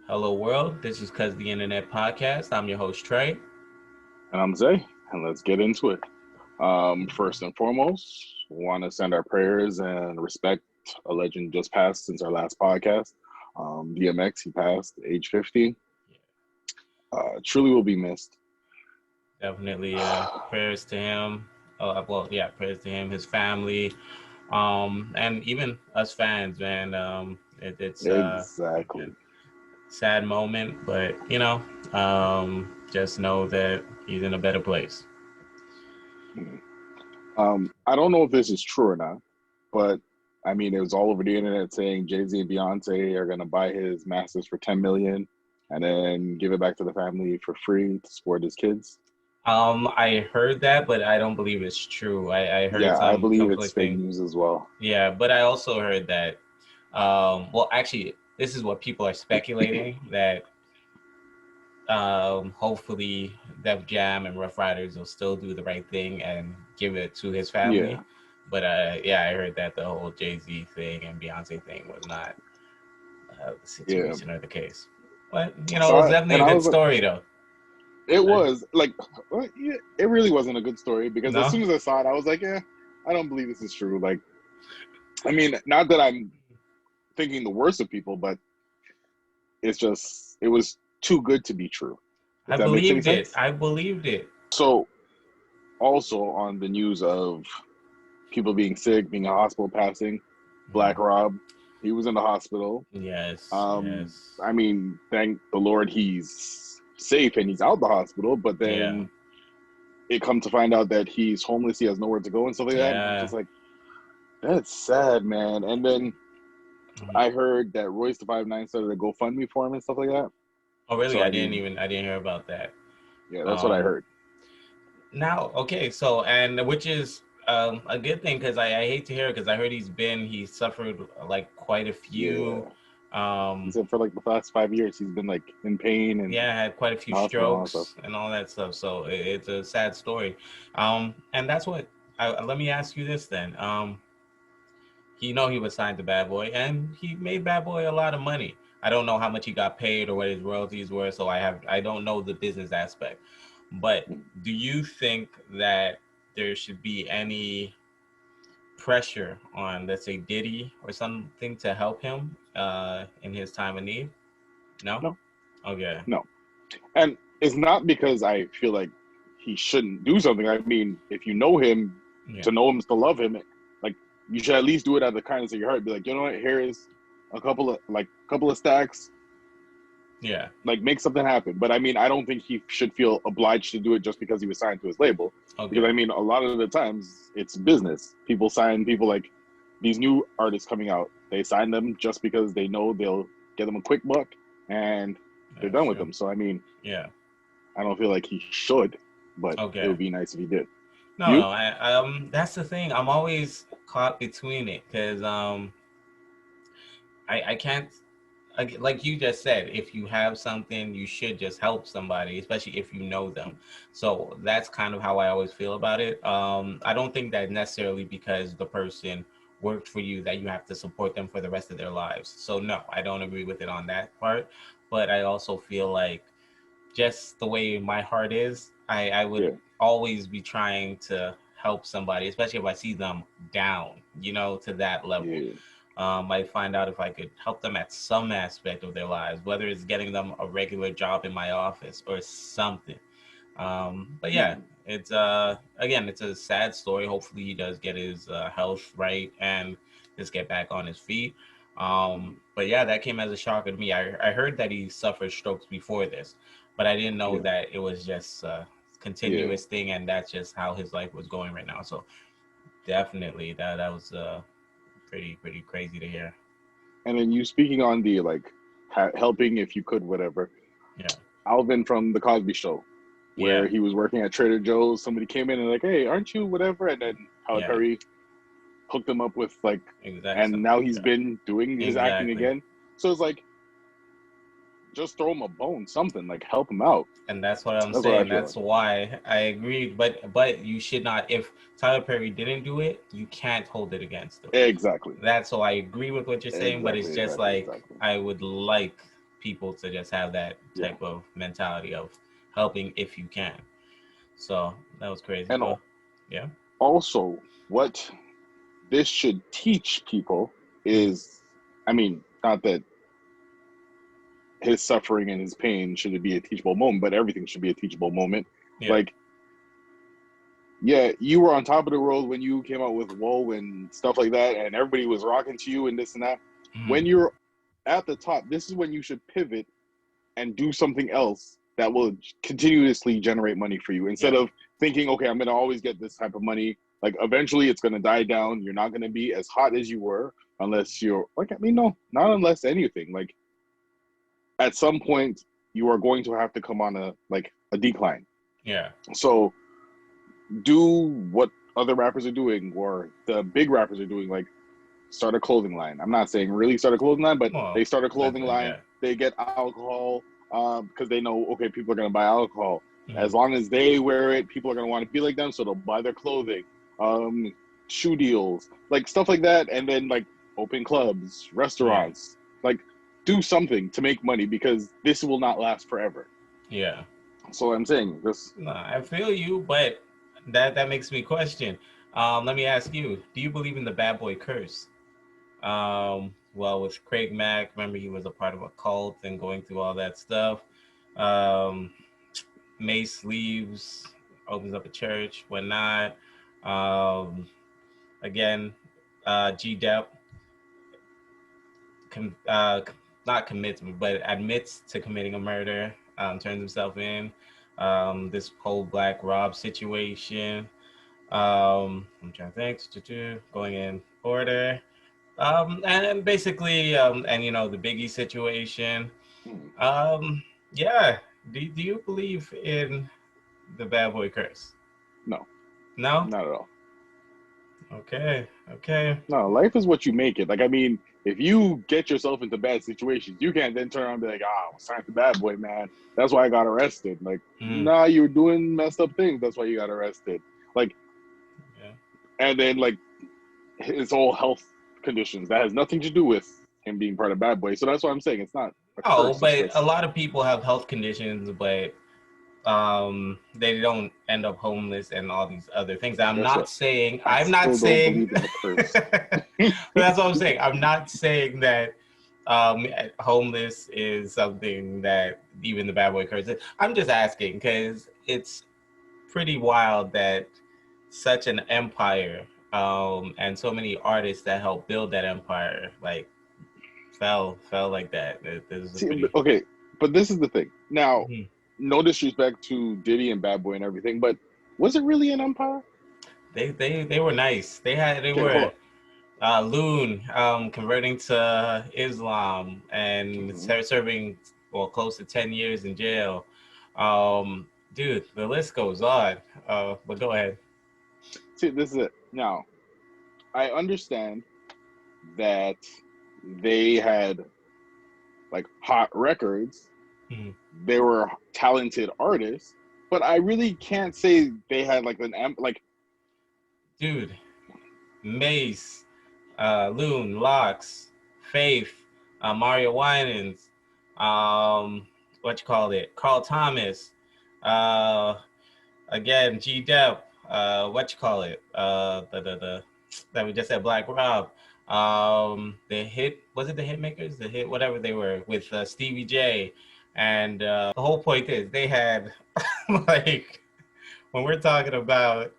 Hello, world. This is CuzTheInternet podcast. I'm your host, Trey. And I'm Zay, and let's get into it. First and foremost, want to send our prayers and respect a legend just passed since our last podcast. DMX, he passed age 50. Truly will be missed. Definitely prayers to him. Prayers to him, his family, and even us fans, man. It's a Exactly. sad moment, but just know that he's in a better place. Mhm. I don't know if this is true or not, but I mean, it was all over the internet saying Jay-Z and Beyonce are gonna buy his masters for 10 million and then give it back to the family for free to support his kids. I heard that, but I don't believe it's true. I heard Yeah, I some believe it's fake conflicting. news as well. Yeah, but I also heard that. Actually, this is what people are speculating that hopefully Def Jam and Rough Riders will still do the right thing and give it to his family. Yeah, But yeah, I heard that the whole Jay-Z thing and Beyonce thing was not the yeah. situation or the case. But it So was definitely and a I good was like, story though. it was like, well, yeah, it really wasn't a good story because as No, soon as I saw it, I was like, yeah, I don't believe this is true. Like, I mean, not that I'm thinking the worst of people, but it's just, it was too good to be true, I if that makes any believed it. sense. I believed it. So, also on the news of people being sick, being in hospital, passing, Black Mhm. Rob, he was in the hospital. Yes, yes, I mean, thank the Lord he's safe and he's out the hospital, but yeah, then it come to find out that he's homeless, he has nowhere to go and stuff like that. And I'm yeah. just like, that's sad, man. And then Mhm. I heard that Royce the 5'9" started a GoFundMe for him and stuff like that. Oh, really? So I mean, I didn't hear about that. yeah, that's what I Um, heard. Now, okay, so and which is a good thing because I hate to hear it because I heard he suffered like quite a few, Yeah. He um, said for like the past 5 years he's been like in pain and in yeah, had quite a few the hospital and all that stuff. strokes and all that stuff. So it's a sad story, and that's what. Let me ask you this then. He was signed to Bad Boy and he made Bad Boy a lot of money. I don't know how much he got paid or what his royalties were, so I don't know the business aspect. But do you think that there should be any pressure on, let's say, Diddy or something to help him in his time of need? No? No, Okay. no. And it's not because I feel like he shouldn't do something. I mean, if you know him, Yeah. to know him is to love him. Like you should at least do it out of the kindness of your heart. Be like, you know what? Here is a couple of stacks. Yeah. Like make something happen. But I mean, I don't think he should feel obliged to do it just because he was signed to his label. Because Okay. I mean, a lot of the times it's business. People sign people like these new artists coming out. They sign them just because they know they'll get them a quick buck and they're That's done with true. them. So I mean, Yeah. I don't feel like he should, but it Okay. would be nice if he did. No, You? no. That's the thing. I'm always caught between it because I can't like you just said, if you have something, you should just help somebody, especially if you know them. So that's kind of how I always feel about it. I don't think that necessarily because the person worked for you that you have to support them for the rest of their lives. So no, I don't agree with it on that part. But I also feel like just the way my heart is, I would Yeah, always be trying to help somebody, especially if I see them down, to that level. yeah, I find out if I could help them at some aspect of their lives, whether it's getting them a regular job in my office or something. But yeah, mm, it's again, it's a sad story. Hopefully, he does get his health right and just get back on his feet. But yeah, that came as a shocker to me. I heard that he suffered strokes before this, but I didn't know yeah, that it was just a yeah. continuous thing, and that's just how his life was going right now. So definitely, that was pretty crazy to hear. And then you speaking on the like helping if you could, whatever. Yeah, Alvin from the Cosby Show, yeah, where he was working at Trader Joe's. Somebody came in and like, hey, aren't you whatever? And then Tyler yeah. Perry hooked him up with like, Exactly. So, and now he's yeah, been doing his acting exactly. again. So it's like, just throw him a bone, something like help him out. And that's what I'm That's what I saying. feel That's like. why I agreed. But you should not. If Tyler Perry didn't do it, you can't hold it against him. Exactly. That's so I agree with what you're saying. But it's Exactly. just Exactly. like Exactly. I would like people to just have that Yeah. type of mentality of helping if you can. So that was crazy. And But yeah. also, what this should teach people Mm. is, I mean, not that his suffering and his pain should be a teachable moment, but everything should be a teachable moment. Yeah. Like, yeah, you were on top of the world when you came out with Whoa and stuff like that, and everybody was rocking to you and this and that. Mm. When you're at the top, this is when you should pivot and do something else that will continuously generate money for you instead Yeah. of thinking, okay, I'm going to always get this type of money. Like, eventually it's going to die down. You're not going to be as hot as you were unless you're like, I mean, no, not unless anything. Like, at some point, you are going to have to come on a decline. Yeah. So do what other rappers are doing or the big rappers are doing, like start a clothing line. I'm not saying really start a clothing line, but Well, they start a clothing definitely, line. yeah. They get alcohol because they know, okay, people are going to buy alcohol. Mm. As long as they wear it, people are going to want to be like them, so they'll buy their clothing. Shoe deals, like stuff like that, and then like open clubs, restaurants, like do something to make money because this will not last forever. Yeah. So I'm saying this. No, I feel you, but that makes me question. Let me ask you: do you believe in the bad boy curse? Well, with Craig Mack, remember he was a part of a cult and going through all that stuff. Um, Mace leaves, opens up a church, whatnot. Um, again, G-Depp not commits, but admits to committing a murder, turns himself in. This whole Black Rob situation. I'm trying to think, going in order. And basically, and you know, the Biggie situation. Um, yeah. Do you believe in the bad boy curse? No, No? not at all. Okay. Okay. No, life is what you make it. Like, I mean, if you get yourself into bad situations, you can't then turn around and be like, "Ah, I was signed to bad boy, man. That's why I got arrested." Like, Mm, nah, you were doing messed up things. That's why you got arrested. Like, yeah. and then like his whole health conditions that has nothing to do with him being part of bad boy. So that's why I'm saying it's not a Oh, curse. It's but a just lot of people have health conditions, but they don't end up homeless and all these other things. I'm guess not what? saying I still don't believe in the curse. that's what I'm saying. I'm not saying that homeless is something that even the bad boy curse is. I'm just asking because it's pretty wild that such an empire and so many artists that helped build that empire like fell like that. This is a See, pretty okay, but this is the thing. Now, Mhm. no disrespect to Diddy and Bad Boy and everything, but was it really an empire? They were nice. They Okay, hold were up. Loon converting to Islam and Mm-hmm. serving well close to 10 years in jail. Dude, the list goes on. But go ahead. See, this is it. Now, I understand that they had like hot records, Mhm. they were talented artists, but I really can't say they had like like. Dude, Mace, Loon, Locks, Faith, Mario Winans, what you call it, Carl Thomas, uh, again G-Depp, what you call it, the that we just said Black Rob, the hit was it the Hitmakers, the hit whatever they were with Stevie J, and the whole point is they had like when we're talking about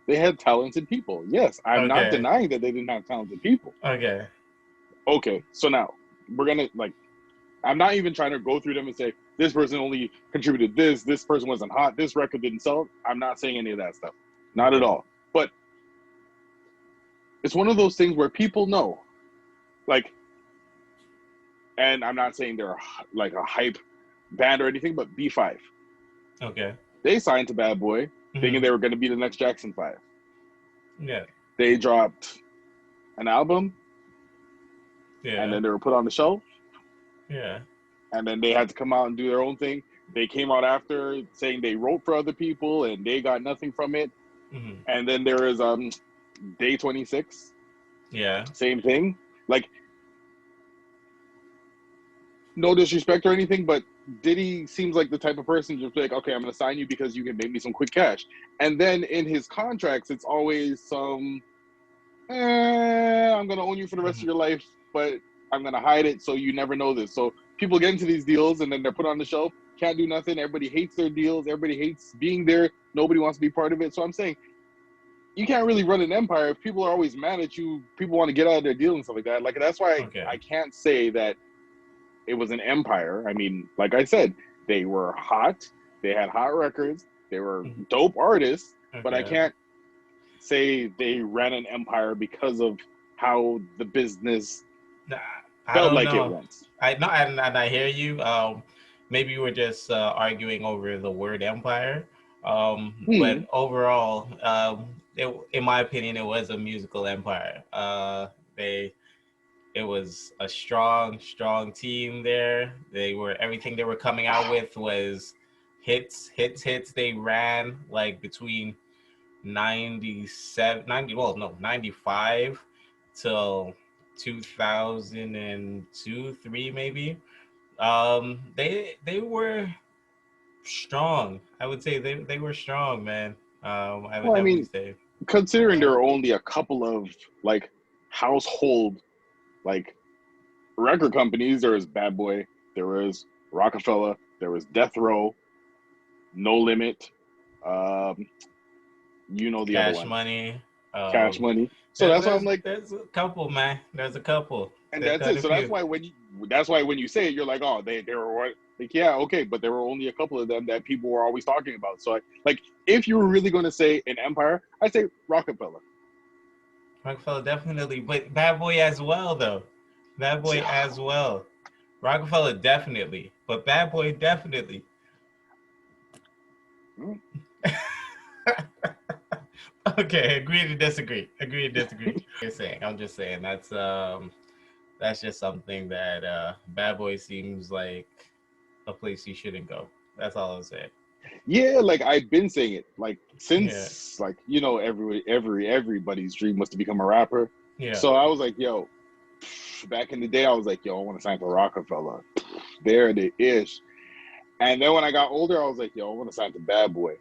They had talented people. Yes, I'm not okay, denying that they didn't have talented people. okay, Okay, so now we're gonna like. I'm not even trying to go through them and say this person only contributed this, this person wasn't hot, this record didn't sell. I'm not saying any of that stuff, not at okay, all. But it's one of those things where people know, like, and I'm not saying they're like a hype band or anything, but B5. okay. They signed to Bad Boy thinking Mm-hmm. they were going to be the next Jackson 5. Yeah, They dropped an album and yeah, then they were put on the shelf yeah. and then they had to come out and do their own thing. They came out after saying they wrote for other people and they got nothing from it. Mm-hmm. And then there is Day 26, Yeah. same thing. Like no disrespect or anything, but Diddy seems like the type of person just like, okay, I'm going to sign you because you can make me some quick cash. And then in his contracts, it's always some, I'm going to own you for the rest of your life, but I'm going to hide it so you never know this. So people get into these deals and then they're put on the shelf, can't do nothing. Everybody hates their deals. Everybody hates being there. Nobody wants to be part of it. So I'm saying, you can't really run an empire if people are always mad at you. People want to get out of their deal and stuff like that. Like, that's why I can't say that it was an empire. I mean, like I said, they were hot. They had hot records. They were dope artists. But I can't say they ran an empire because of how the business felt like it once. And I hear you. Maybe we're just arguing over the word empire. But overall, in my opinion, it was a musical empire. It was a strong team there. Everything they were coming out with was hits. They ran like between 95 till 2002, 3 maybe. They were strong. I would say they were strong, man. I would definitely say. Considering there are only a couple of like household like record companies, there was Bad Boy, there was Rockefeller, there was Death Row, No Limit, you know the Cash other one, Money. Cash Money. So that's why I'm like, there's a couple, man. There's a couple, and that's it. So that's why when you say it, you're like, oh, they were what? Like, yeah, okay, but there were only a couple of them that people were always talking about. So if you were really going to say an empire, I'd say Rockefeller. Rockefeller definitely, but Bad Boy as well, though. Bad Boy as well. Rockefeller definitely, but Bad Boy definitely. Okay, agree to disagree. I'm just saying that's just something that Bad Boy seems like a place you shouldn't go. That's all I'm saying. Yeah, like I've been saying it like since like everybody's dream was to become a rapper. Yeah. So I was like, yo, back in the day, I was like, yo, I want to sign for Rockefeller. There it is. And then when I got older, I was like, yo, I want to sign to Bad Boy.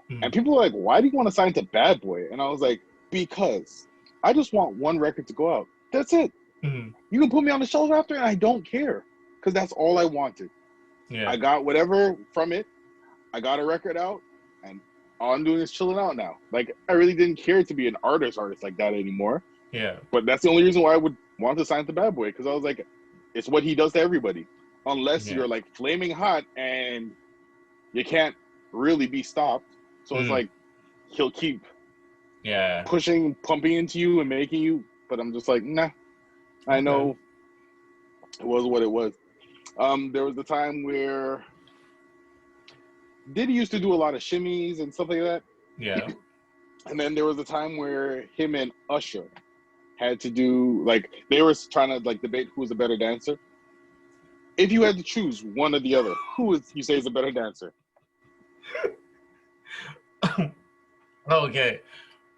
And people were like, why do you want to sign to Bad Boy? And I was like, because I just want one record to go out. That's it. You can put me on the shelf after, and I don't care, because that's all I wanted. Yeah. I got whatever from it. I got a record out, and all I'm doing is chilling out now. Like, I really didn't care to be an artist like that anymore. Yeah. But that's the only reason why I would want to sign to Bad Boy, because I was like, it's what he does to everybody. Unless you're like flaming hot and you can't really be stopped. So it's like he'll keep pushing, pumping into you and making you. But I'm just like, nah. I know it was what it was. There was a time where Diddy used to do a lot of shimmies and stuff like that. Yeah. And then there was a time where him and Usher had to do, like, they were trying to, like, debate who was a better dancer. If you had to choose one or the other, who would you say is a better dancer? Okay.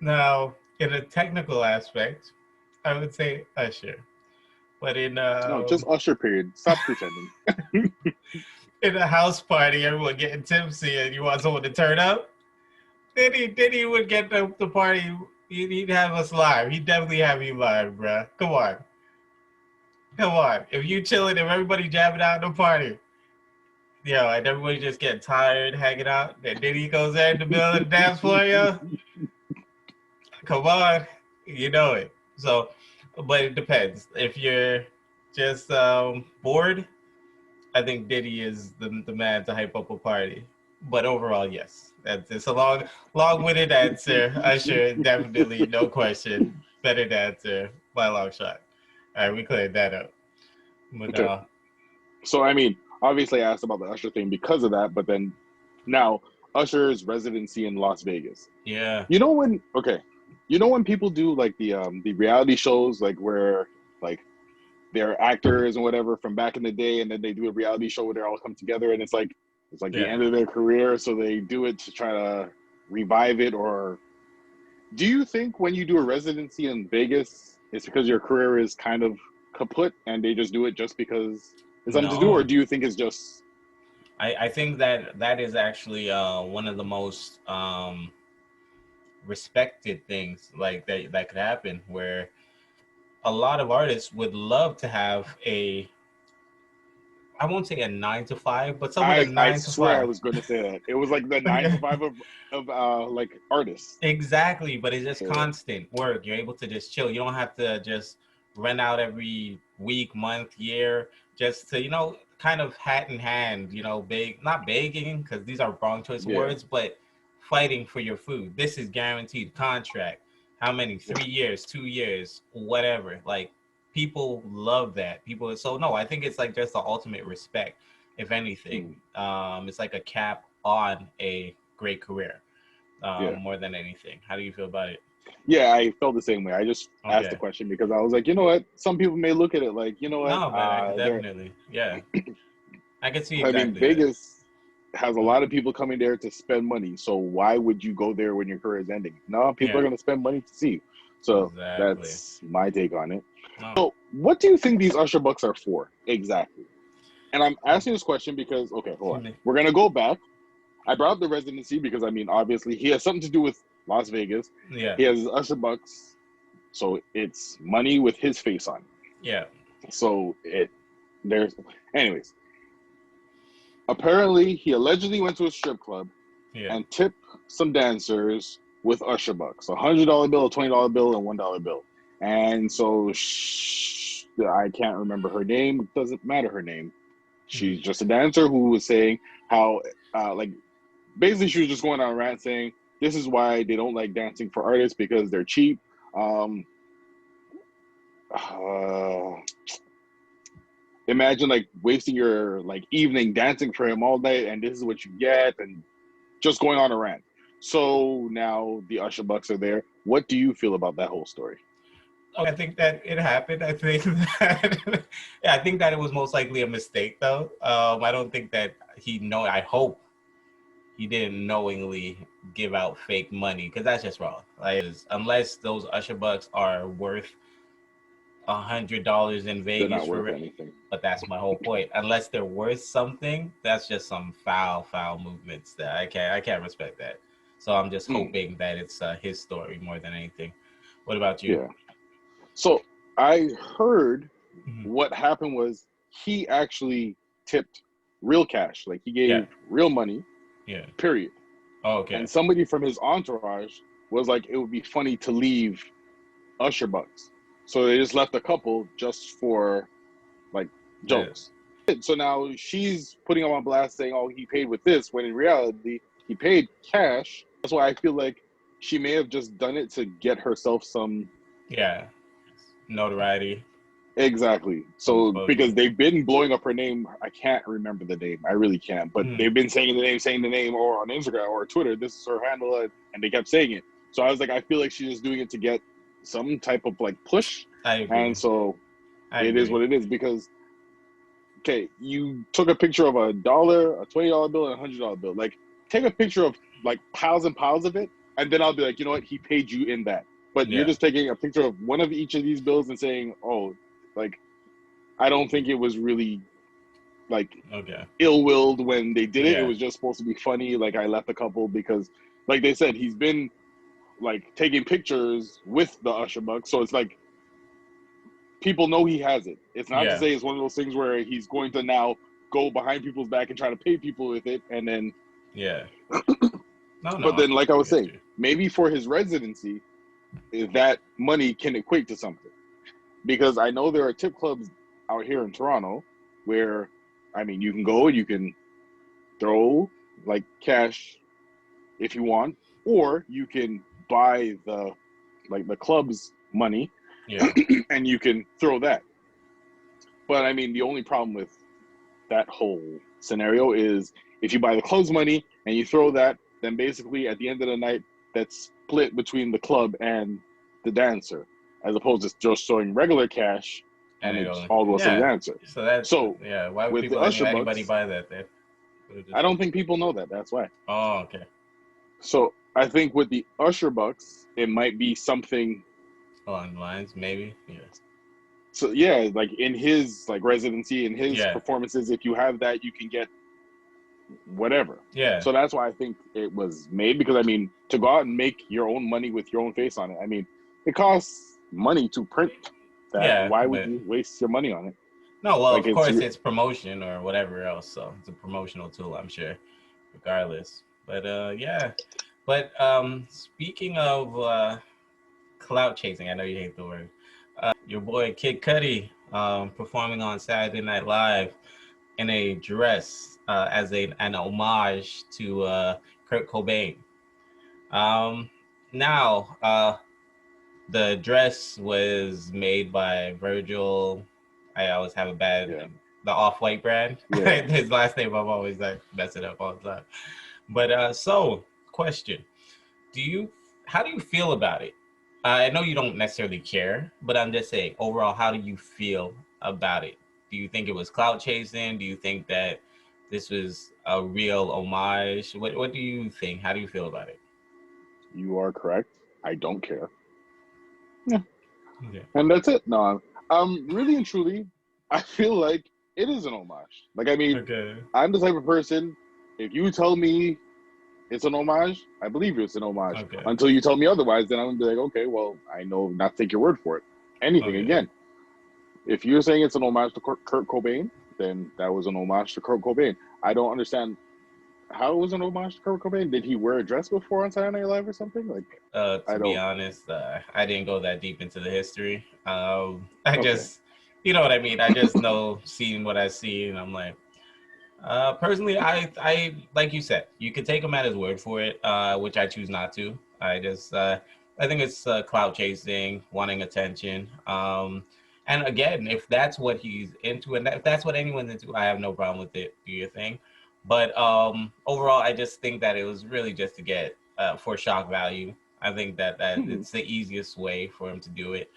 Now, in a technical aspect, I would say Usher. But in no, just Usher, period. Stop pretending. In a house party, everyone getting tipsy, and you want someone to turn up, Diddy would get the party. He'd have us live. He'd definitely have you live, bruh. Come on. If you chilling, if everybody jamming out in the party, yo, and everybody just getting tired, hanging out, then Diddy goes there in the middle of the dance floor, yo. Come on, you know it. So, but it depends. If you're just bored, I think Diddy is the man to hype up a party. But overall, yes. It's a long-winded answer. Usher, definitely, no question. Better answer by a long shot. All right, we cleared that up. But, okay. So, I mean, obviously I asked about the Usher thing because of that, but then now Usher's residency in Las Vegas. Yeah. You know when people do like the reality shows, like where like they're actors and whatever from back in the day, and then they do a reality show where they all come together, and it's like the end of their career, so they do it to try to revive it. Or do you think when you do a residency in Vegas, it's because your career is kind of kaput and they just do it just because something to do, or No, do you think it's just? I think that is actually one of the most respected things like that could happen, where a lot of artists would love to have a, I won't say a 9 to 5, but somewhat a I nine to swear I five. was going to say that. It was like the 9 to 5 of like artists. Exactly, but it's just Yeah. constant work. You're able to just chill. You don't have to just rent out every week, month, year, just to, kind of hat in hand, beg, not begging, because these are wrong choice of Yeah. words, but fighting for your food. This is guaranteed contract. How many? 3 years, 2 years, whatever. Like, people love that. People, so no, I think it's like just the ultimate respect, if anything. Mm. It's like a cap on a great career, Yeah. more than anything. How do you feel about it? Yeah, I felt the same way. I just asked the Okay. question because I was like, you know what? Some people may look at it like, you know what? No, but I could They're. definitely, yeah, I could see I mean, exactly that. Vegas has a lot of people coming there to spend money. So why would you go there when your career is ending? No, people are Yeah, going to spend money to see you. So exactly. that's my take on it. No. So what do you think these Usher-Bucks are for exactly? And I'm asking this question because, okay, hold on. We're going to go back. I brought up the residency because, I mean, obviously he has something to do with Las Vegas. Yeah, He has Usher-Bucks. So it's money with his face on yeah, it. So there's, anyways, apparently he allegedly went to a strip club yeah. and tipped some dancers with Usher-Bucks, $100 bill, $20 bill, and $1 bill. And so I can't remember her name. It doesn't matter her name. She's just a dancer who was saying how, like, basically she was just going on a rant saying this is why they don't like dancing for artists because they're cheap. Imagine like wasting your like evening dancing for him all night, and this is what you get, and just going on a rant. So now the Usher-Bucks are there. What do you feel about that whole story? Oh, I think that it happened. I think that, yeah, I think that it was most likely a mistake, though. I don't think that I hope he didn't knowingly give out fake money, because that's just wrong. Like, unless those Usher-Bucks are worth $100 in They're Vegas not for worth it. anything. But that's my whole point. Unless they're worth something, that's just some foul movements that I can't respect that. So I'm just Mm, hoping that it's his story more than anything. What about you? yeah. So I heard Mhm. what happened was he actually tipped real cash. Like he Yeah, gave real money, yeah. period. Oh, okay. And somebody from his entourage was like, it would be funny to leave Usher-Bucks. So they just left a couple just for like Yeah, jokes. So now she's putting him on blast saying, oh, he paid with this, when in reality, he paid cash. That's why I feel like she may have just done it to get herself some. yeah. Notoriety, Exactly. some So exposure. because they've been blowing up her name, I can't remember the name. I really can't. But Mm, they've been saying the name, or on Instagram or Twitter. This is her handle, and they kept saying it. So I was like, I feel like she's just doing it to get some type of like push, I and agree. so I it is agree. what it is. Because okay, you took a picture of $1, a $20 bill, and $100 bill. Like, take a picture of like piles and piles of it, and then I'll be like, you know what, he paid you in that. But you're Yeah. just taking a picture of one of each of these bills and saying, oh, like, I don't think it was really like Okay. ill-willed when they did it. It Yeah. was just supposed to be funny. Like I left a couple because, like they said, he's been like taking pictures with the Usher-Bucks, so it's like people know he has it. It's not to Yeah. say it's one of those things where he's going to now go behind people's back and try to pay people with it, and then. Yeah. No, But no. then, like I I was get saying, you. maybe for his residency, that money can equate to something. Because I know there are tip clubs out here in Toronto where, I mean, you can go and you can throw like cash if you want, or you can buy the club's money Yeah. and you can throw that. But I mean, the only problem with that whole scenario is if you buy the club's money and you throw that, then basically at the end of the night, that's split between the club and the dancer, as opposed to just throwing regular cash And and it it only. all goes to the Yeah. dancer. So that's, So yeah. Why would with the people, anybody Usher-Bucks, buy that then? I don't think people know that. That's why. Oh, okay. So I think with the Usher-Bucks, it might be something Along the lines, maybe. Yeah. So yeah, like in his like residency, in his Yeah. performances, if you have that, you can get whatever. Yeah. So that's why I think it was made, because I mean, to go out and make your own money with your own face on it, I mean, it costs money to print that. Yeah. Why would But you waste your money on it? no, well, Like of it's course your, it's promotion or whatever else, so it's a promotional tool, I'm sure, regardless. But yeah. But speaking of clout chasing, I know you hate the word. Your boy Kid Cudi performing on Saturday Night Live in a dress as an homage to Kurt Cobain. Um, now, the dress was made by Virgil. I always have a bad yeah, the Off-White brand. yeah. His last name I'm always like mess it up all the time. But so question: Do you how do you feel about it? I know you don't necessarily care, but I'm just saying overall, how do you feel about it? Do you think it was clout chasing? Do you think that this was a real homage? What do you think? How do you feel about it? You are correct. I don't care. Yeah, Okay. and that's it. No, really and truly, I feel like it is an homage. Like I mean, Okay. I'm the type of person. If you tell me it's an homage, I believe you it's an homage. Okay. Until you tell me otherwise, then I'm gonna be like, okay, well, I know not to take your word for it. Anything Okay. again. If you're saying it's an homage to Kurt Cobain, then that was an homage to Kurt Cobain. I don't understand how it was an homage to Kurt Cobain. Did he wear a dress before on Saturday Night Live or something? Like, To I be don't. honest, I didn't go that deep into the history. I Okay. just, you know what I mean. I just know seeing what I see, and I'm like, personally, I like you said, you could take him at his word for it, which I choose not to. I think it's clout chasing, wanting attention. And again, if that's what he's into, and if that's what anyone's into, I have no problem with it. Do your thing. But overall, I just think that it was really just to get for shock value. I think that Mhm. it's the easiest way for him to do it.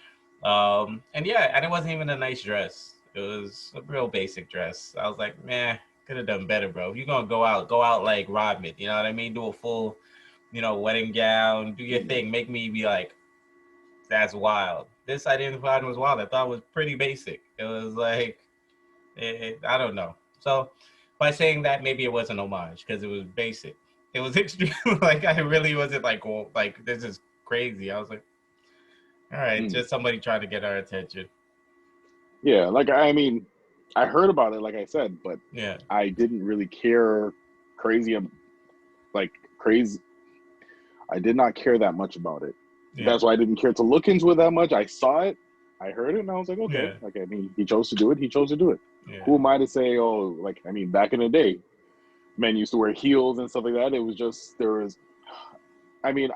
And yeah, and it wasn't even a nice dress. It was a real basic dress. I was like, man, could have done better, bro. If you're gonna go out like Rodman. You know what I mean? Do a full, wedding gown. Do your Yeah. thing. Make me be like, that's wild. This I didn't find was wild. I thought it was pretty basic. It was like, I don't know. So by saying that, maybe it wasn't homage because it was basic. It was extreme. Like I really wasn't like, well, like this is crazy. I was like, all right, Mm. just somebody trying to get our attention. Yeah. Like I mean, I heard about it, like I said, but Yeah, I didn't really care crazy, like crazy. I did not care that much about it. yeah, That's why I didn't care to look into it that much. I saw it, I heard it, and I was like, okay. yeah, Like I mean, he chose to do it. He chose to do it. yeah, Who am I to say? Oh, like I mean, back in the day, men used to wear heels and stuff like that. It was just there was. I mean,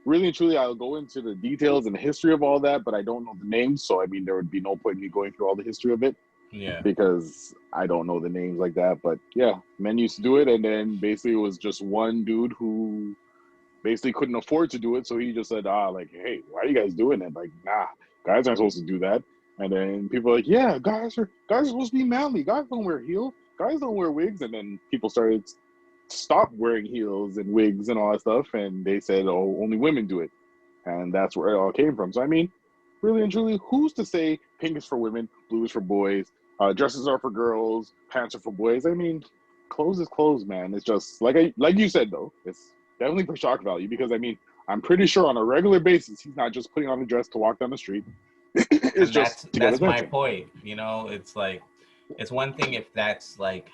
really and truly, I'll go into the details and the history of all that, but I don't know the names. So I mean, there would be no point in me going through all the history of it yeah, because I don't know the names like that. But yeah, men used to do it, and then basically it was just one dude who basically couldn't afford to do it, so he just said, like, hey, why are you guys doing it? Like, nah, guys aren't supposed to do that. And then people are like, yeah, guys are supposed to be manly. Guys don't wear heels. Guys don't wear wigs. And then people started stop wearing heels and wigs and all that stuff, and they said, oh, only women do it, and that's where it all came from. So I mean, really and truly, who's to say pink is for women, blue is for boys, dresses are for girls, pants are for boys? I mean, clothes is clothes, man. It's just like you said though, it's definitely for shock value because I mean, I'm pretty sure on a regular basis he's not just putting on a dress to walk down the street. It's and just that's to get that's my attention. point. It's like, it's one thing if that's like,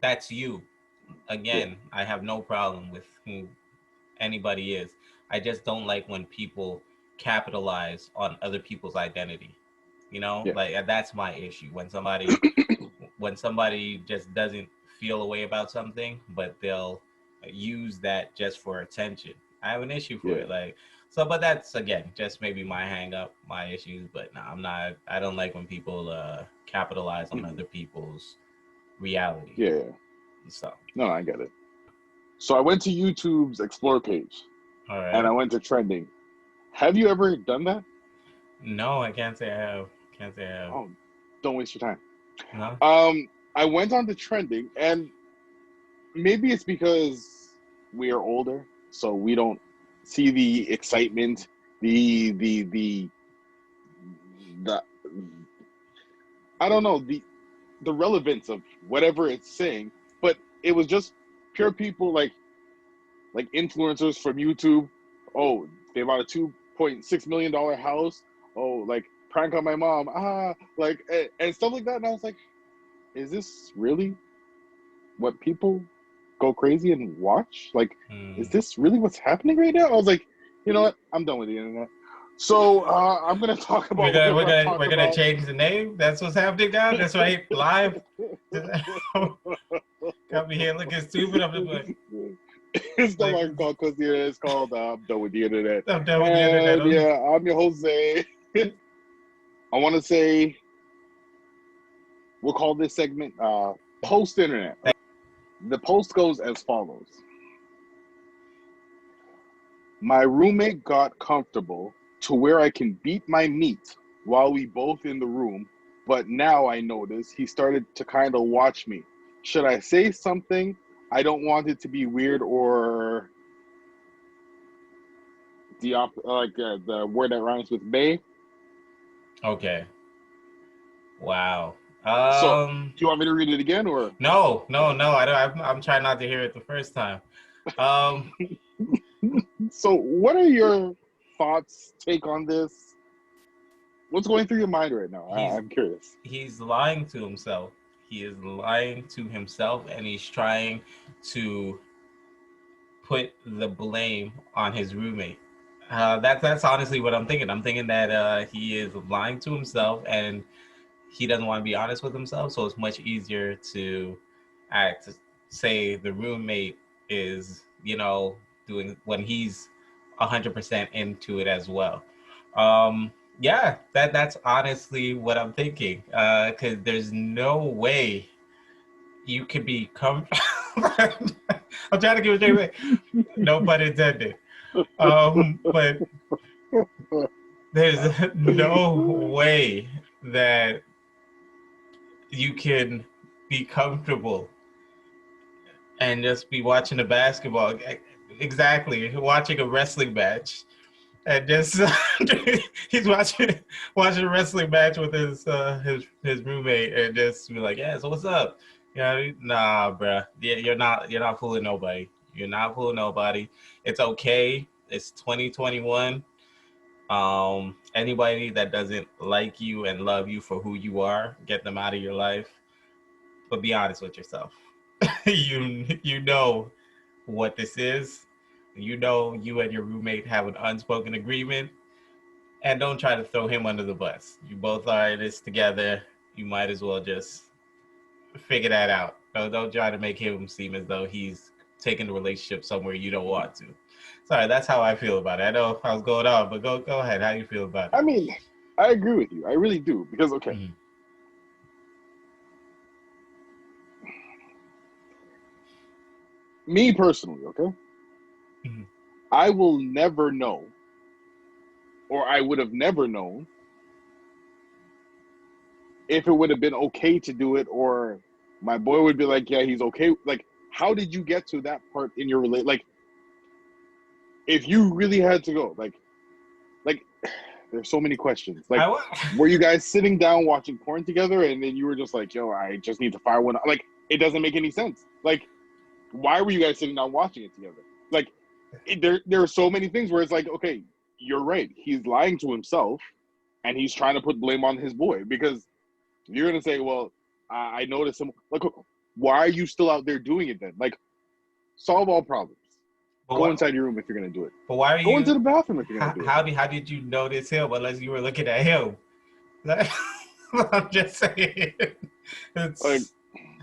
that's you. Yeah, Again, I have no problem with who anybody is. I just don't like when people capitalize on other people's identity. yeah, Like that's my issue. When somebody just doesn't feel a way about something, but they'll use that just for attention. I have an issue for yeah. it. Like, so, but that's again just maybe my hang up, my issues. But no, I'm not. I don't like when people capitalize on Mhm. other people's reality. Yeah. So, No, I get it. So I went to YouTube's explore page all and I right. went to trending. Have you ever done that? No, I can't say I have. Can't say I have. Oh, don't waste your time. No. I went on to trending, and maybe it's because we are older, so we don't see the excitement, the the the the I don't know the relevance of whatever it's saying, but it was just pure people like influencers from YouTube. Oh, they bought a $2.6 million house. Oh, like prank on my mom. Like and stuff like that. And I was like, is this really what people go crazy and watch? Like, is this really what's happening right now? I was like, you know what? I'm done with the internet. So I'm gonna talk about whatever I talk we're gonna about. change the name. That's what's happening now. That's right, live. Got me here looking stupid. I'm just like, It's no longer called CuzTheInternet. It's called I'm done with the internet. I'm done with the And internet. yeah, I'm your Jose. I want to say we'll call this segment post internet. The post goes as follows. My roommate got comfortable to where I can beat my meat while we both in the room, but now I notice he started to kind of watch me. Should I say something? I don't want it to be weird or the word that rhymes with bay. Okay. Wow. So, do you want me to read it again or? No. I don't. I'm trying not to hear it the first time. So, what are your thoughts, take on this? What's going through your mind right now? I'm curious. He's lying to himself. He is lying to himself, and he's trying to put the blame on his roommate. That's honestly what I'm thinking. I'm thinking that he is lying to himself, and he doesn't want to be honest with himself. So it's much easier to say the roommate is, doing when he's 100% into it as well. Yeah, that's honestly what I'm thinking. Because there's no way you could be I'm trying to give it straight. No pun intended. But there's no way that you can be comfortable and just be watching a basketball. Exactly, watching a wrestling match, and just he's watching a wrestling match with his roommate, and just be like, "Yeah, so what's up?" Nah, bro. Yeah, you're not fooling nobody. You're not fooling nobody. It's okay. It's 2021. Anybody that doesn't like you and love you for who you are, get them out of your life. But be honest with yourself. you know what this is. You know you and your roommate have an unspoken agreement, and don't try to throw him under the bus. You both are in this together. You might as well just figure that out. Don't try to make him seem as though he's taking the relationship somewhere you don't want to. Sorry, that's how I feel about it. I know I was going on, but go ahead. How you feel about it? I mean, I agree with you. I really do. Because, okay. Mm-hmm. Me personally, okay? Mm-hmm. I will never know, or I would have never known, if it would have been okay to do it, or my boy would be like, yeah, he's okay. Like, how did you get to that part in your relationship? Like, if you really had to go, like, there's so many questions. Like, were you guys sitting down watching porn together, and then you were just like, yo, I just need to fire one? Like, it doesn't make any sense. Like, why were you guys sitting down watching it together? Like, there are so many things where it's like, okay, you're right. He's lying to himself, and he's trying to put blame on his boy, because you're going to say, well, I noticed him. Like, why are you still out there doing it then? Like, solve all problems. But go inside your room if you're going to do it. But why are go into the bathroom if you're going to do it. How did you notice him unless you were looking at him? I'm just saying. It's like,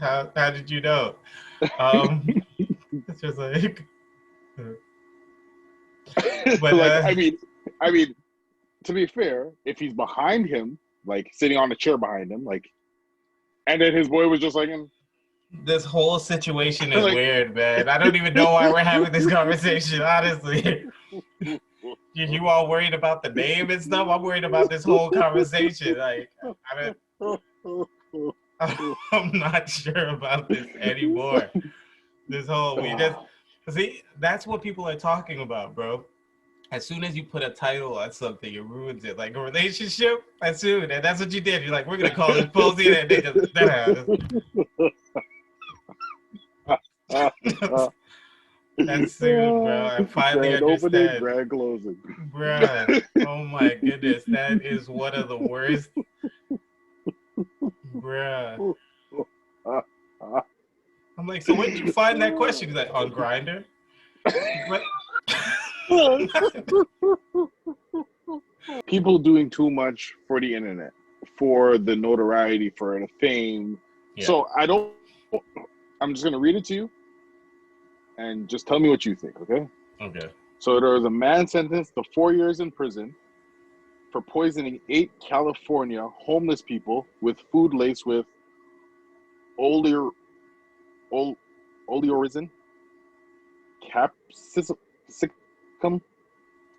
how did you know? It's just like... But like, I mean, to be fair, if he's behind him, like sitting on a chair behind him, like, and then his boy was just like, this whole situation is like, weird, man. I don't even know why we're having this conversation, honestly. You all worried about the name and stuff? I'm worried about this whole conversation. Like, I'm not sure about this anymore. This whole, see, that's what people are talking about, bro. as soon as you put a title on something, it ruins it. Like a relationship, as soon, and that's what you did. You're like, we're gonna call this posing, and they just that's soon, bro. I finally Grand opening, understand, grand closing. bruh. Oh my goodness, that is one of the worst, bruh. I'm like, so where did you find that question? He's like, on Grinder. What? People doing too much for the internet, for the notoriety, for the fame. Yeah. So I'm just gonna read it to you, and just tell me what you think, okay? Okay. So there was a man sentenced to 4 years in prison for poisoning 8 California homeless people with food laced with oleoresin, capsicum,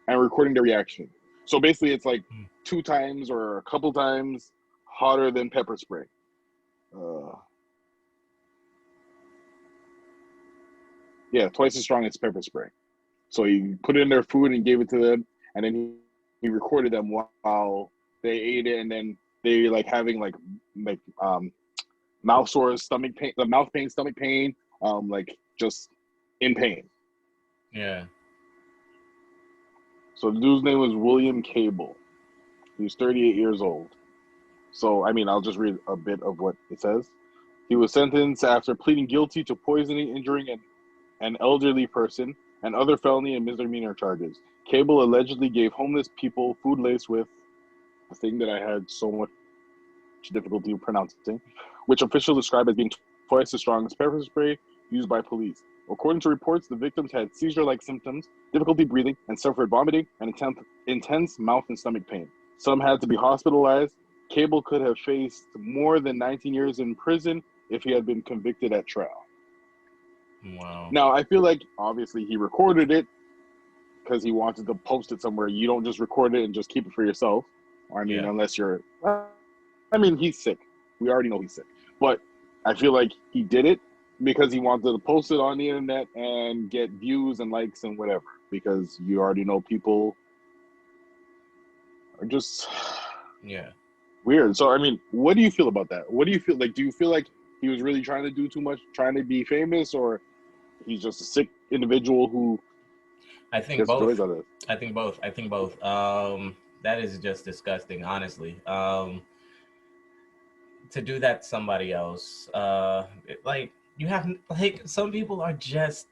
and recording the reaction. So basically, it's like 2 times or a couple times hotter than pepper spray. Yeah, twice as strong as pepper spray. So he put it in their food and gave it to them, and then he recorded them while they ate it, and then they like having like mouth sores, stomach pain, mouth pain, stomach pain, like just in pain. Yeah. So the dude's name was William Cable. He was 38 years old. So, I mean, I'll just read a bit of what it says. He was sentenced after pleading guilty to poisoning, injuring an elderly person, and other felony and misdemeanor charges. Cable allegedly gave homeless people food laced with a thing that I had so much difficulty pronouncing, which officials describe as being twice as strong as pepper spray used by police. According to reports, the victims had seizure-like symptoms, difficulty breathing, and suffered vomiting and intense mouth and stomach pain. Some had to be hospitalized. Cable could have faced more than 19 years in prison if he had been convicted at trial. Wow. Now, I feel like, obviously, he recorded it because he wanted to post it somewhere. You don't just record it and just keep it for yourself. I mean, unless you're... I mean, he's sick. We already know he's sick. But I feel like he did it because he wanted to post it on the internet and get views and likes and whatever. Because you already know people are just... weird. So, I mean, what do you feel about that? What do you feel like? Do you feel like he was really trying to do too much, trying to be famous, or he's just a sick individual who gets joys out of it? I think both. That is just disgusting, honestly. To do that to somebody else, like you have, like some people are just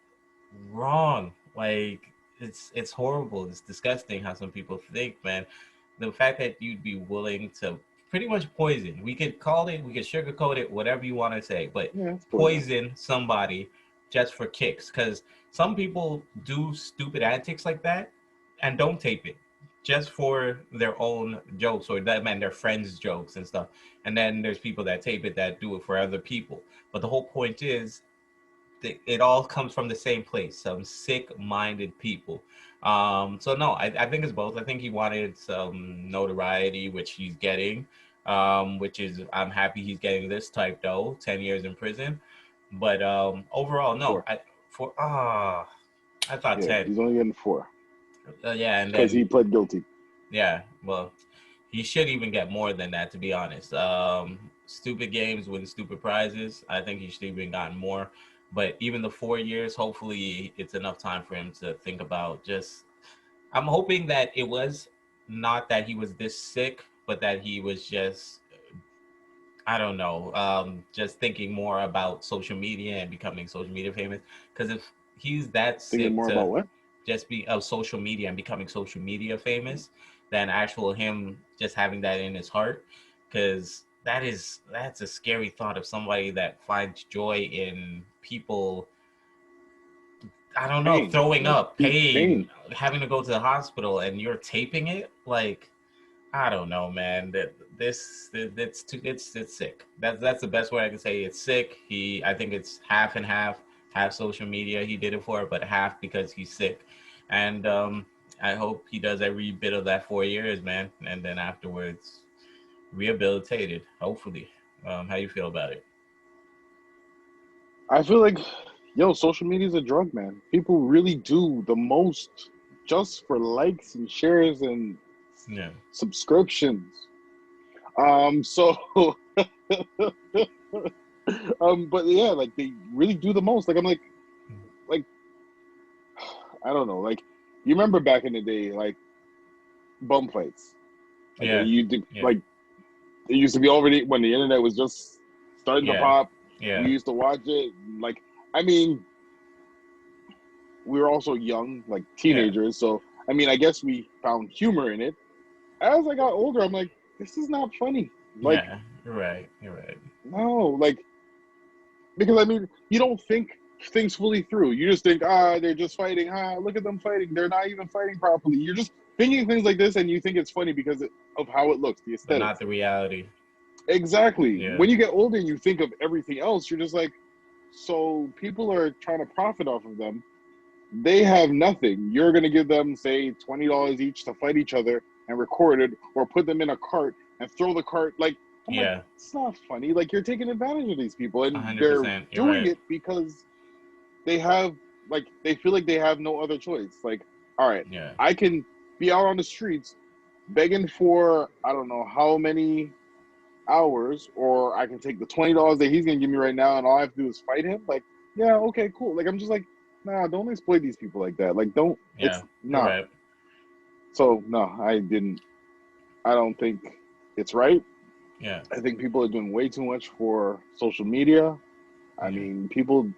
wrong. Like it's horrible. It's disgusting how some people think, man. The fact that you'd be willing to pretty much poison. We could call it, we could sugarcoat it, whatever you want to say, but poison somebody just for kicks. Because some people do stupid antics like that and don't tape it just for their own jokes or that man their friends' jokes and stuff. And then there's people that tape it that do it for other people. But the whole point is it all comes from the same place, some sick-minded people. So no, I think it's both. I think he wanted some notoriety, which he's getting, which is, I'm happy he's getting this type though, 10 years in prison. But overall, no. I thought 10. He's only getting 4. Yeah, and because he pled guilty. Yeah, well, he should even get more than that, to be honest. Stupid games win stupid prizes. I think he should even gotten more. But even the 4 years, hopefully it's enough time for him to think about just, I'm hoping that it was not that he was this sick, but that he was just, I don't know, just thinking more about social media and becoming social media famous. Because if he's that sick thinking more about what? Just be of social media and becoming social media famous than actual him just having that in his heart, because that's a scary thought of somebody that finds joy in people, I don't know, throwing up, pain, having to go to the hospital, and you're taping it. Like, I don't know, man. It's sick. That's the best way I can say it's sick. I think it's half and half. Half social media he did it for, but half because he's sick. And I hope he does every bit of that 4 years, man. And then afterwards, rehabilitated, hopefully. How you feel about it? I feel like, social media is a drug, man. People really do the most just for likes and shares and Yeah. subscriptions. So but yeah, like they really do the most. Like I'm like I don't know, like you remember back in the day, like bum fights. Like Yeah. you did, Yeah. like it used to be already when the internet was just starting to Yeah. pop. Yeah. We used to watch it. Like, I mean, we were also young, like Yeah. teenagers. So, I mean, I guess we found humor in it. As I got older, I'm like, this is not funny. Like, Yeah. You're right. You're right. no, like, because I mean, you don't think things fully through. You just think, they're just fighting. Look at them fighting. They're not even fighting properly. You're just thinking things like this, and you think it's funny because of how it looks, the But not aesthetics. the reality. Exactly. Yeah. When you get older and you think of everything else, you're just like, so people are trying to profit off of them. They have nothing. You're going to give them, say, $20 each to fight each other and record it, or put them in a cart and throw the cart. Like, I'm like, Yeah. it's not funny. Like, you're taking advantage of these people, and they're 100%. You're doing right. it because they have, like, they feel like they have no other choice. Like, all right, Yeah. I can be out on the streets begging for, I don't know how many hours, or I can take the $20 that he's gonna give me right now, and all I have to do is fight him. Like, yeah, okay, cool. Like, I'm just like, nah, don't exploit these people like that. Like, don't. Yeah. It's You're nah. right. So no, I didn't. I don't think it's right. Yeah. I think people are doing way too much for social media. I Yeah. mean, people.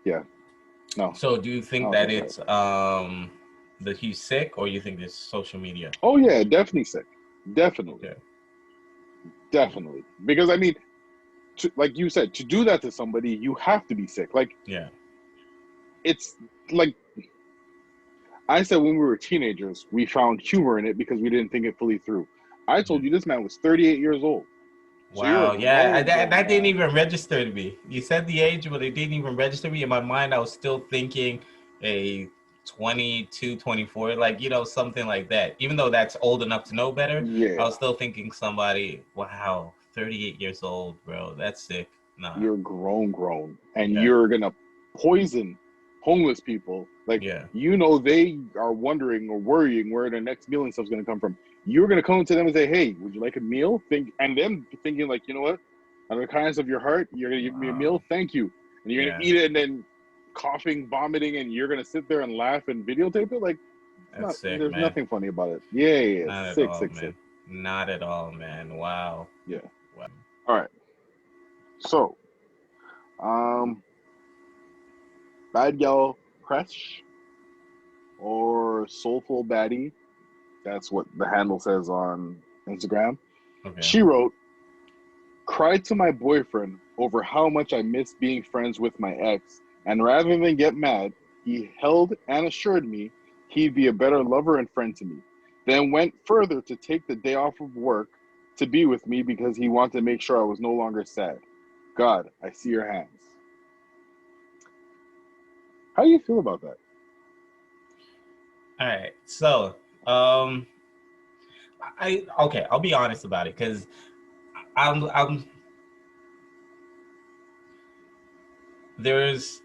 Yeah, no, So do you I think don't that think it's it's right. that he's sick, or you think it's social media? Oh yeah, definitely sick. Definitely, Okay. definitely. Because I mean, like you said, to do that to somebody, you have to be sick. Like, Yeah. it's like I said, when we were teenagers, we found humor in it because we didn't think it fully through. I Yeah. told you this man was 38 years old. So you're a Wow. Yeah. grown That didn't man. even register to me. You said the age, but it didn't even register to me. In my mind, I was still thinking a 22, 24, like, something like that. Even though that's old enough to know better, I Yeah, was still thinking somebody, wow, 38 years old, bro. That's sick. Nah. you're grown. And Yeah. you're going to poison homeless people. Like, Yeah. they are wondering or worrying where their next meal and stuff's going to come from. You're going to come to them and say, hey, would you like a meal? And them thinking, like, you know what? Out of the kindness of your heart, you're going to give me a Wow. meal. Thank you. And you're going Yeah. to eat it, and then coughing, vomiting, and you're going to sit there and laugh and videotape it. Like, That's sick, there's man. nothing funny about it. Yeah. Not at Sick, all, sick, sick. man. Not at all, man. Wow. Yeah. Wow. All right. So, um, Bad Gal Crush or Soulful Baddie. That's what the handle says on Instagram. Okay. She wrote, cried to my boyfriend over how much I miss being friends with my ex, and rather than get mad, he held and assured me he'd be a better lover and friend to me. Then went further to take the day off of work to be with me because he wanted to make sure I was no longer sad. God, I see your hands. How do you feel about that? All right. So, I'll be honest about it, because I'm there's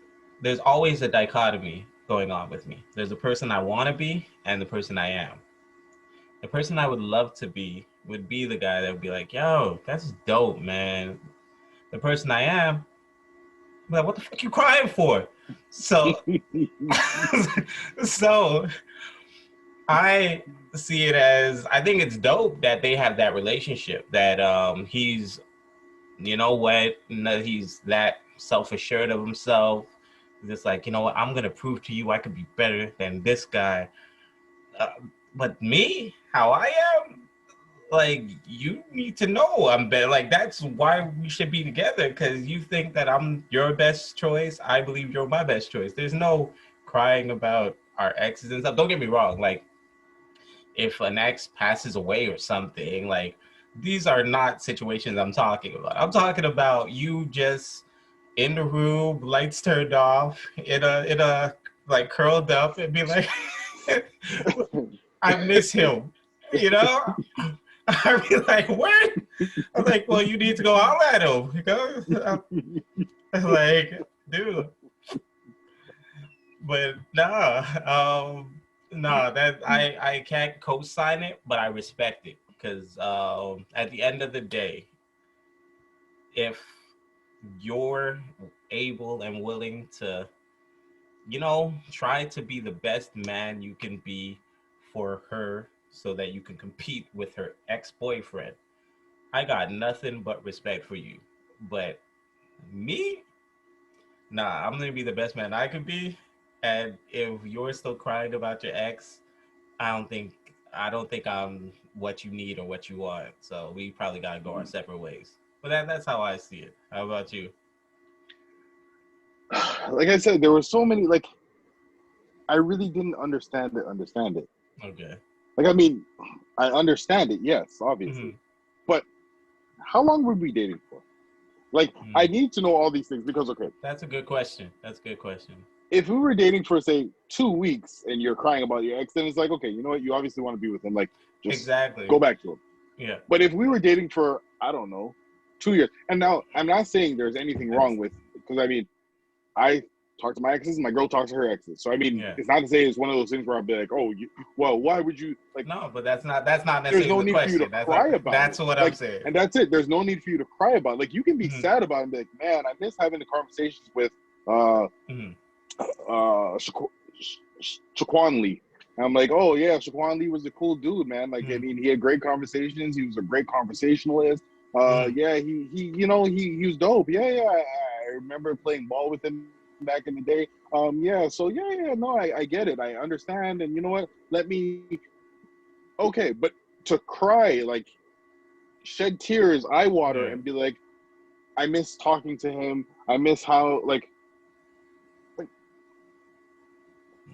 always a dichotomy going on with me. There's the person I want to be and the person I am. The person I would love to be would be the guy that would be like, yo, that's dope, man. The person I am, I'm like, what the fuck you crying for? So, so I see it as, I think it's dope that they have that relationship, that he's, he's that self-assured of himself. Just like, what, I'm gonna prove to you I could be better than this guy. Uh, but me, how I am, like, you need to know I'm better. Like, that's why we should be together, because you think that I'm your best choice. I believe you're my best choice. There's no crying about our exes and stuff. Don't get me wrong. Like, if an ex passes away or something, like, these are not situations I'm talking about. I'm talking about you just in the room, lights turned off, in a like curled up and be like, I miss him, you know? I'd be like, what? I'm like, well, you need to go holler at him, I'm like, dude. But no, that I can't co-sign it, but I respect it because at the end of the day, if you're able and willing to, try to be the best man you can be for her so that you can compete with her ex-boyfriend, I got nothing but respect for you. But me, nah, I'm gonna be the best man I could be. And if you're still crying about your ex, I don't think I don't think I'm what you need or what you want. So we probably gotta go our separate ways. But that's how I see it. How about you? Like I said, there were so many. Like I really didn't understand it. Understand it. Okay. Like I mean, I understand it. Yes, obviously. Mm-hmm. But how long were we dating for? Like I Mm. need to know all these things because okay, That's a good question. That's a good question. if we were dating for say 2 weeks and you're crying about your ex, then it's like okay, you know what? You obviously want to be with him. Like just Exactly. go back to him. Yeah. But if we were dating for I don't know 2 years, and now I'm not saying there's anything wrong That's with because I mean I talk to my exes, my girl talks to her exes. So I mean, yeah. it's not to say it's one of those things where I'll be like, oh, well, why would you like? No, but that's not There's necessarily no the need for you to question. cry about it. That's what I'm Like, saying. and that's it. There's no need for you to cry about it. Like, you can be Mm-hmm. sad about it and be like, man, I miss having the conversations with uh Mm-hmm. Shaquan Lee. And I'm like, oh yeah, Shaquan Lee was a cool dude, man. Like, I Mm-hmm. mean, he had great conversations. He was a great conversationalist. Mm-hmm. Yeah, he was dope. Yeah, I remember playing ball with him back in the day. Yeah, so yeah, no, I get it. I understand. And you know what? Let me, okay, but to cry, like, shed tears, eye water, Yeah. and be like, I miss talking to him. I miss how, like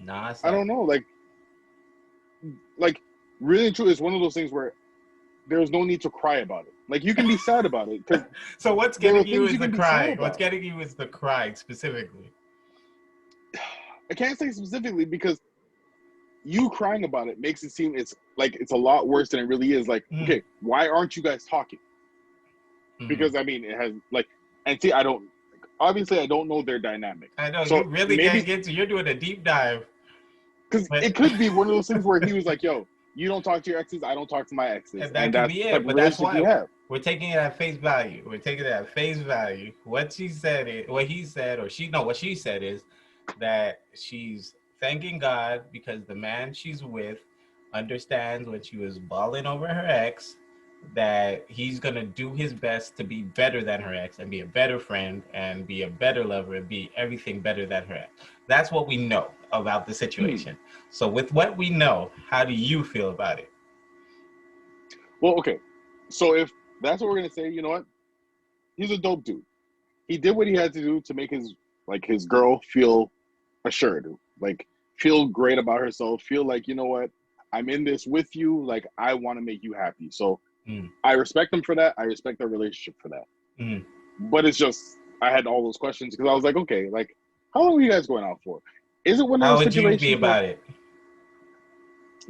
Nah, it's I not. don't know, like really and true. It's one of those things where there's no need to cry about it. Like you can be sad about it because So what's there are getting you things is you the can be sad crying. What's about. getting you is the crying specifically. I can't say specifically because you crying about it makes it seem it's like it's a lot worse than it really is. Like, Mm-hmm. okay, why aren't you guys talking? Mm-hmm. Because I mean, it has like, and see, I don't obviously I don't know their dynamic, I know you so really can't maybe get to. You're doing a deep dive, because but it could be one of those things where he was like, "Yo, you don't talk to your exes, I don't talk to my exes," and that and could that's be the type it. of But that's relationship we why have. we're taking it at face value. We're taking it at face value. What she said, what he said, or she no, what she said is that she's thanking God because the man she's with understands when she was balling over her ex that he's gonna do his best to be better than her ex and be a better friend and be a better lover and be everything better than her ex. That's what we know about the Hmm. situation. So with what we know, how do you feel about it? Well, okay, so if that's what we're gonna say, you know what? He's a dope dude. He did what he had to do to make his girl feel assured, like feel great about herself, feel like you know what, I'm in this with you, like I want to make you happy. So Mm, I respect him for that. I respect their relationship for that. mm. But it's just I had all those questions because I was like, okay, like how long are you guys going out for? Is it one of How those would you be situations where? about it?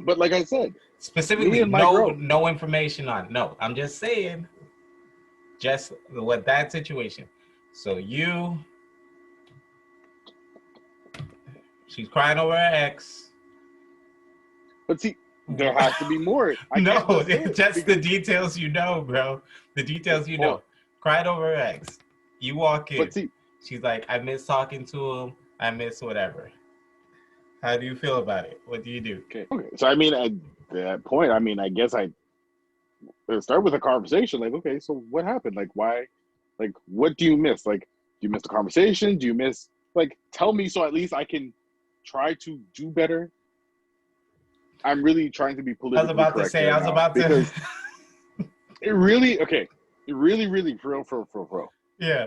But like I said, me Specifically, and my no girl. no information on. No, I'm just saying, just what that situation. So she's crying over her ex. But see, there has to be more. I can't No, just say it just the because. details you know, bro. The details you Well, know. Cried over her ex. You walk but in. see, She's like, I miss talking to him. I miss whatever. How do you feel about it? What do you do? okay. So I mean, at that point, I mean, I guess I start with a conversation. Like, okay, so what happened? Like, why? Like, what do you miss? Like, do you miss the conversation? Do you miss? Like, tell me so at least I can try to do better. I'm really trying to be I was politically about to correct say, here I was now about to. because it really okay. It really for real. Yeah,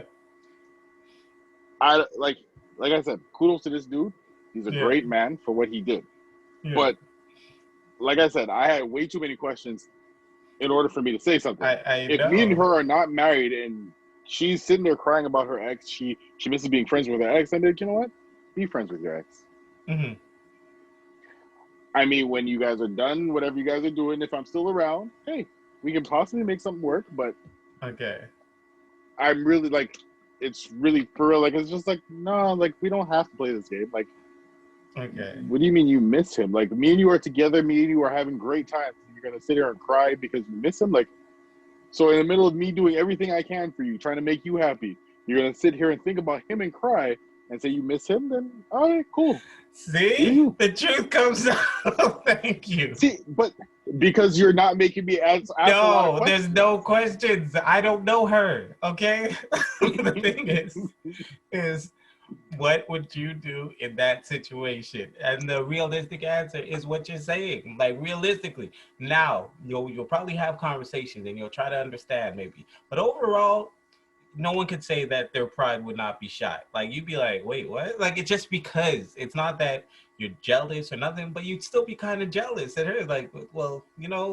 I like I said, kudos to this dude. He's a yeah, great man for what he did. yeah. But like I said, I had way too many questions in order for me to say something. I If me and know. her are not married and she's sitting there crying about her ex, she misses being friends with her ex, and then you know what? Be friends with your ex. Hmm. I mean, when you guys are done, whatever you guys are doing, if I'm still around, hey, we can possibly make something work. But Okay. I'm really like, it's really for real. Like, it's just like, no, like we don't have to play this game. Like, Okay. What do you mean you miss him? Like, me and you are together, me and you are having great times. You're gonna sit here and cry because you miss him? Like, so in the middle of me doing everything I can for you, trying to make you happy, you're gonna sit here and think about him and cry and say you miss him? Then all right, cool. Do See, you? the truth comes out. Thank you. See, but because you're not making me ask a lot of No, there's questions. no questions. I don't know her. Okay. The thing is what would you do in that situation? And the realistic answer is what you're saying. Like realistically, now you'll probably have conversations and you'll try to understand maybe. But overall, no one could say that their pride would not be shot. Like you'd be like, wait, what? Like it's just because it's not that you're jealous or nothing, but you'd still be kind of jealous at her. Like, well,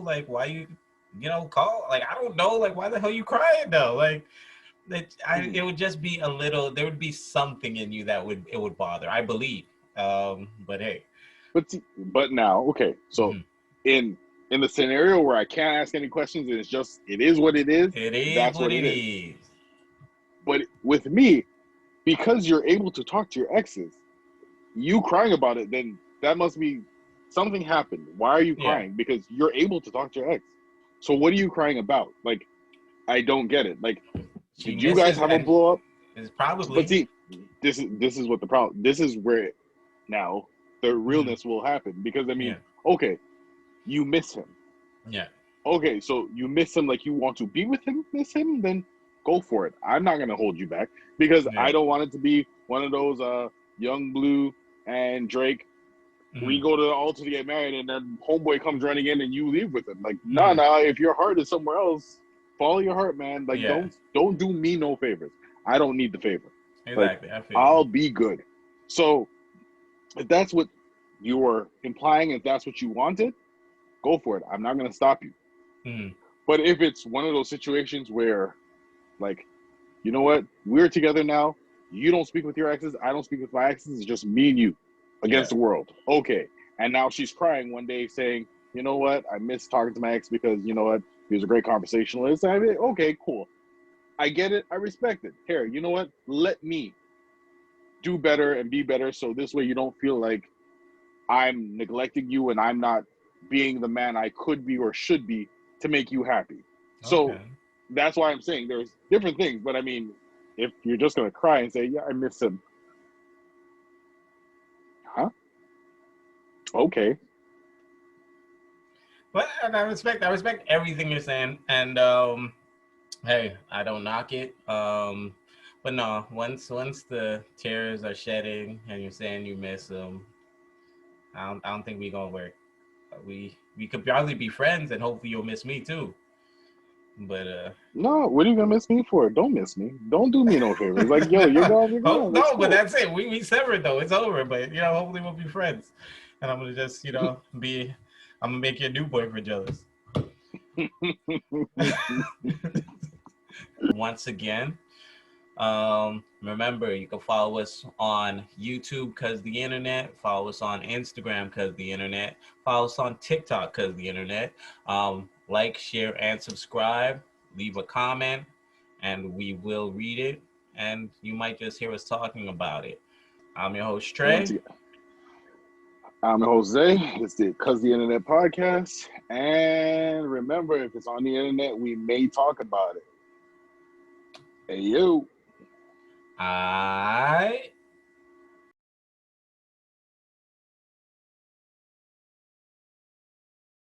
like why you, call? Like I don't know. Like why the hell you crying though? Like it would just be a little. There would be something in you that would bother. I believe. But hey. But now, okay, so Mm-hmm. in the scenario where I can't ask any questions and it is what it is. It is That's what what it it is. is. But with me, because you're able to talk to your exes, you crying about it, then that must be something happened. Why are you Yeah. crying? Because you're able to talk to your ex. So what are you crying about? Like, I don't get it. Like, She did you guys misses have a and blow up? is But probably. see, this is what the problem. This is where now the realness will happen. Because I mean, Yeah. okay, you miss him. Yeah. Okay, so you miss him like you want to be with him, miss him, then go for it. I'm not gonna hold you back because Yeah. I don't want it to be one of those Young Blue and Drake. We Mm-hmm. go to the altar to get married and then homeboy comes running in and you leave with him. Like, Mm-hmm. nah, if your heart is somewhere else, follow your heart, man. Like Yeah. don't do me no favors. I don't need the favor. Like, Exactly. I feel I'll you. be good. So if that's what you were implying, if that's what you wanted, go for it. I'm not gonna stop you. Mm-hmm. But if it's one of those situations where, like, you know what, we're together now, you don't speak with your exes, I don't speak with my exes, it's just me and you Yeah. against the world. Okay. And now she's crying one day saying, you know what, I miss talking to my ex because, you know what, he was a great conversationalist. I mean, okay, cool. I get it. I respect it. Here, you know what? Let me do better and be better so this way you don't feel like I'm neglecting you and I'm not being the man I could be or should be to make you happy. So Okay. that's why I'm saying there's different things. But I mean, if you're just gonna cry and say, "Yeah, I miss him," huh? Okay. But and I respect everything you're saying, and hey, I don't knock it. But no, once the tears are shedding and you're saying you miss them, I don't think we gonna work. We could probably be friends, and hopefully you'll miss me too. But No, what are you gonna miss me for? Don't miss me. Don't do me no favors. Like, yo, you're no, gone, you're oh, gone. It's no, but cool. that's it. We severed though. It's over. But hopefully we'll be friends, and I'm gonna just be. I'm gonna make your new boyfriend jealous. Once again, remember, you can follow us on YouTube, Cuz the Internet. Follow us on Instagram, Cuz the Internet. Follow us on TikTok, Cuz the Internet. Like, share, and subscribe. Leave a comment, and we will read it. And you might just hear us talking about it. I'm your host, Once Trey. again, I'm Jose. It's the Cuz the Internet podcast. And remember, if it's on the internet, we may talk about it. Hey, yo. I